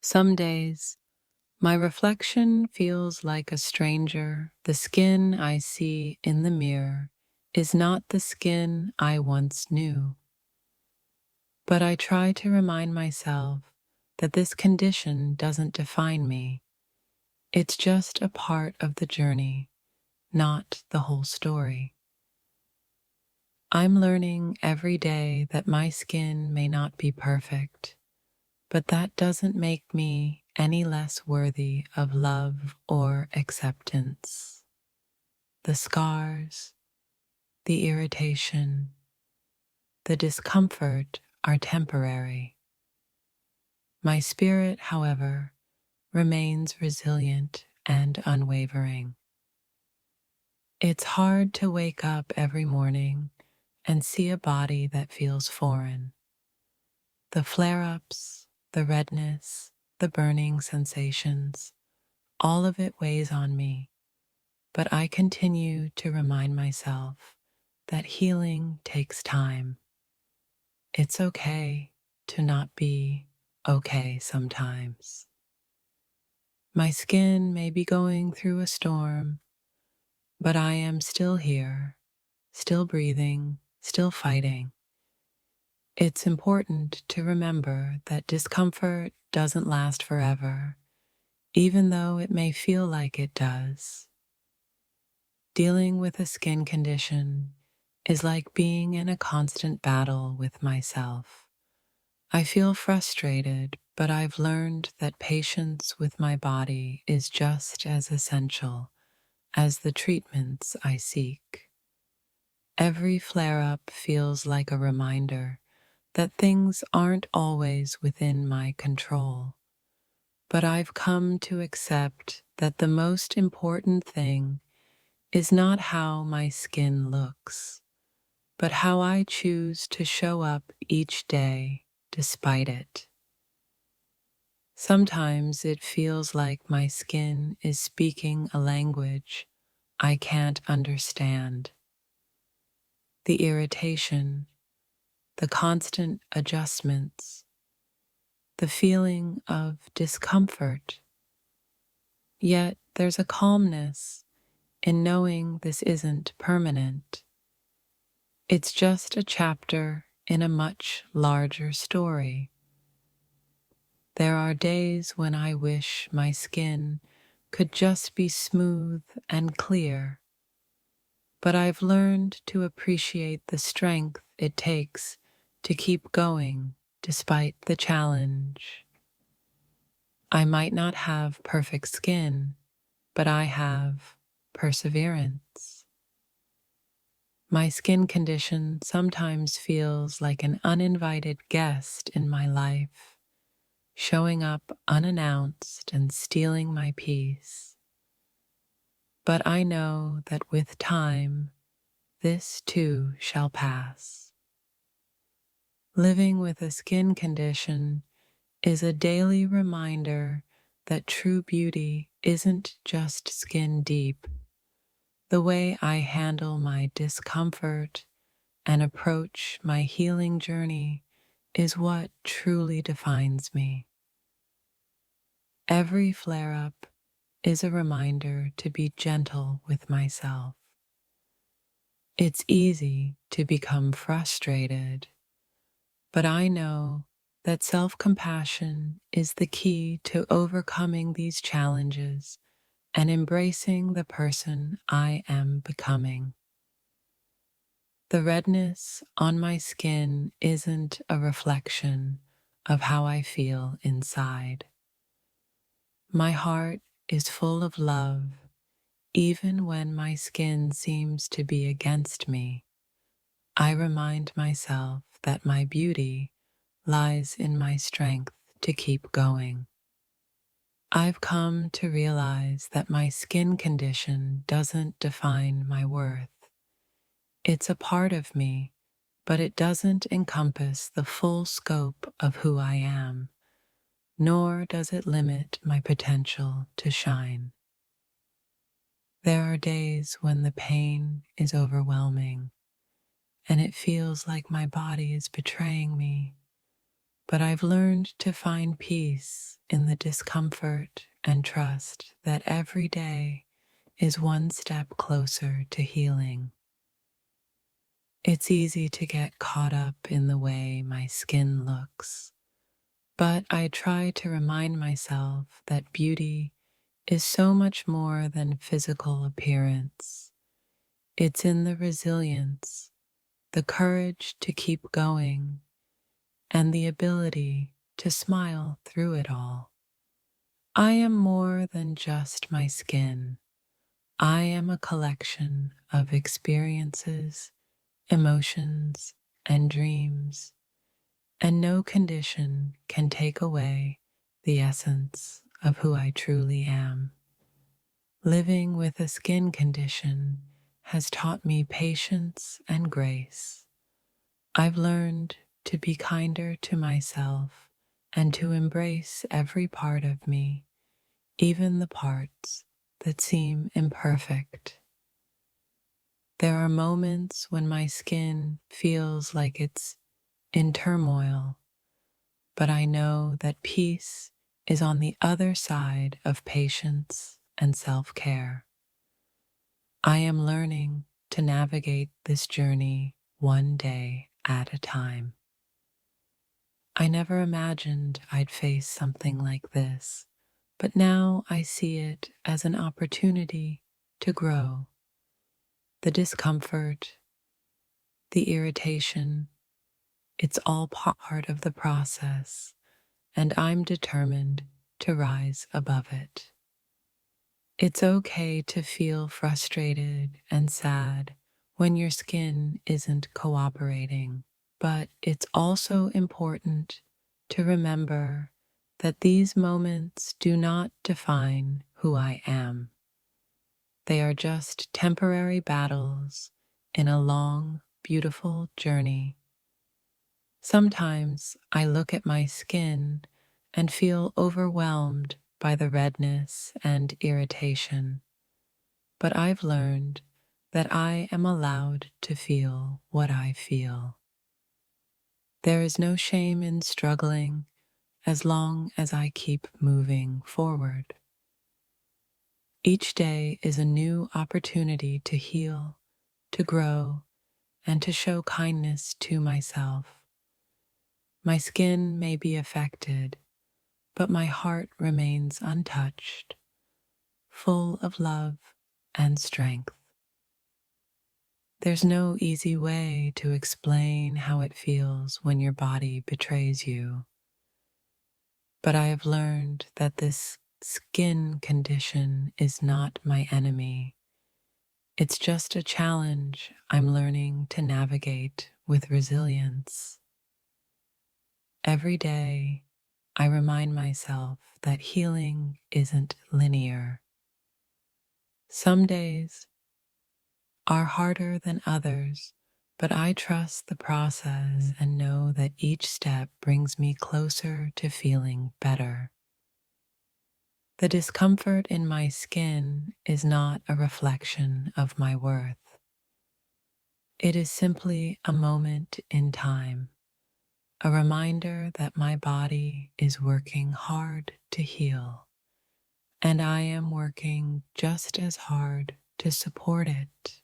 Some days, my reflection feels like a stranger. The skin I see in the mirror is not the skin I once knew. But I try to remind myself that this condition doesn't define me. It's just a part of the journey, not the whole story. I'm learning every day that my skin may not be perfect, but that doesn't make me any less worthy of love or acceptance. The scars, the irritation, the discomfort are temporary. My spirit, however, remains resilient and unwavering. It's hard to wake up every morning and see a body that feels foreign. The flare-ups, the redness, the burning sensations, all of it weighs on me, but I continue to remind myself that healing takes time. It's okay to not be okay sometimes. My skin may be going through a storm, but I am still here, still breathing, still fighting. It's important to remember that discomfort doesn't last forever, even though it may feel like it does. Dealing with a skin condition is like being in a constant battle with myself. I feel frustrated, but I've learned that patience with my body is just as essential as the treatments I seek. Every flare-up feels like a reminder that things aren't always within my control. But I've come to accept that the most important thing is not how my skin looks, but how I choose to show up each day despite it. Sometimes it feels like my skin is speaking a language I can't understand. The irritation, the constant adjustments, the feeling of discomfort. Yet there's a calmness in knowing this isn't permanent. It's just a chapter in a much larger story. There are days when I wish my skin could just be smooth and clear, but I've learned to appreciate the strength it takes to keep going despite the challenge. I might not have perfect skin, but I have perseverance. My skin condition sometimes feels like an uninvited guest in my life, showing up unannounced and stealing my peace. But I know that with time, this too shall pass. Living with a skin condition is a daily reminder that true beauty isn't just skin deep. The way I handle my discomfort and approach my healing journey is what truly defines me. Every flare-up is a reminder to be gentle with myself. It's easy to become frustrated, but I know that self-compassion is the key to overcoming these challenges and embracing the person I am becoming. The redness on my skin isn't a reflection of how I feel inside. My heart is full of love, even when my skin seems to be against me. I remind myself that my beauty lies in my strength to keep going. I've come to realize that my skin condition doesn't define my worth. It's a part of me, but it doesn't encompass the full scope of who I am, nor does it limit my potential to shine. There are days when the pain is overwhelming, and it feels like my body is betraying me, but I've learned to find peace in the discomfort and trust that every day is one step closer to healing. It's easy to get caught up in the way my skin looks, but I try to remind myself that beauty is so much more than physical appearance. It's in the resilience, the courage to keep going, and the ability to smile through it all. I am more than just my skin. I am a collection of experiences, emotions, and dreams, and no condition can take away the essence of who I truly am. Living with a skin condition has taught me patience and grace. I've learned to be kinder to myself and to embrace every part of me, even the parts that seem imperfect. There are moments when my skin feels like it's in turmoil, but I know that peace is on the other side of patience and self-care. I am learning to navigate this journey one day at a time. I never imagined I'd face something like this, but now I see it as an opportunity to grow. The discomfort, the irritation, it's all part of the process, and I'm determined to rise above it. It's okay to feel frustrated and sad when your skin isn't cooperating, but it's also important to remember that these moments do not define who I am. They are just temporary battles in a long, beautiful journey. Sometimes I look at my skin and feel overwhelmed by the redness and irritation, but I've learned that I am allowed to feel what I feel. There is no shame in struggling as long as I keep moving forward. Each day is a new opportunity to heal, to grow, and to show kindness to myself. My skin may be affected, but my heart remains untouched, full of love and strength. There's no easy way to explain how it feels when your body betrays you, but I have learned that this skin condition is not my enemy. It's just a challenge I'm learning to navigate with resilience. Every day, I remind myself that healing isn't linear. Some days are harder than others, but I trust the process and know that each step brings me closer to feeling better. The discomfort in my skin is not a reflection of my worth. It is simply a moment in time, a reminder that my body is working hard to heal, and I am working just as hard to support it.